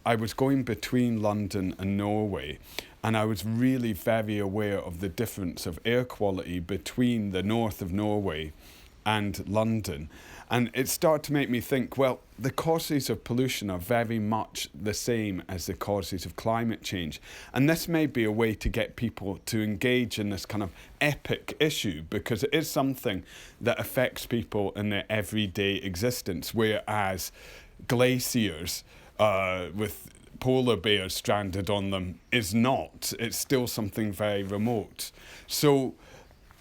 I was going between London and Norway, and I was really very aware of the difference of air quality between the north of Norway and London. And it started to make me think, well, the causes of pollution are very much the same as the causes of climate change. And this may be a way to get people to engage in this kind of epic issue, because it is something that affects people in their everyday existence, whereas glaciers with polar bears stranded on them is not. It's still something very remote. So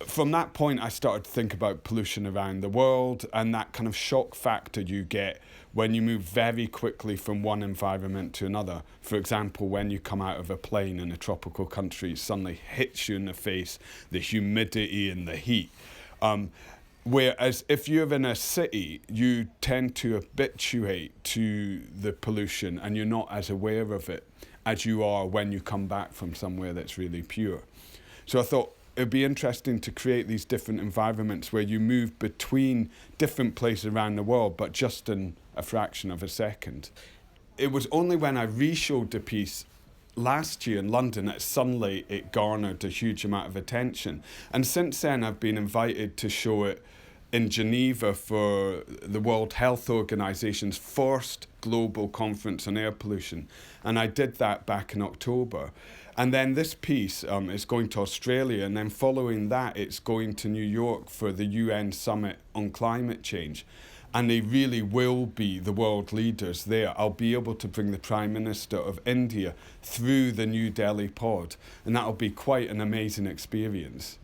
from that point, I started to think about pollution around the world and that kind of shock factor you get when you move very quickly from one environment to another. For example, when you come out of a plane in a tropical country, it suddenly hits you in the face, the humidity and the heat. Whereas if you're in a city, you tend to habituate to the pollution and you're not as aware of it as you are when you come back from somewhere that's really pure. So I thought it'd be interesting to create these different environments where you move between different places around the world, but just in a fraction of a second. It was only when I re-showed the piece last year in London that suddenly it garnered a huge amount of attention. And since then, I've been invited to show it in Geneva for the World Health Organization's first global conference on air pollution. And I did that back in October. And then this piece is going to Australia, and then following that, it's going to New York for the UN Summit on Climate Change. And they really will be the world leaders there. I'll be able to bring the Prime Minister of India through the New Delhi pod, and that'll be quite an amazing experience.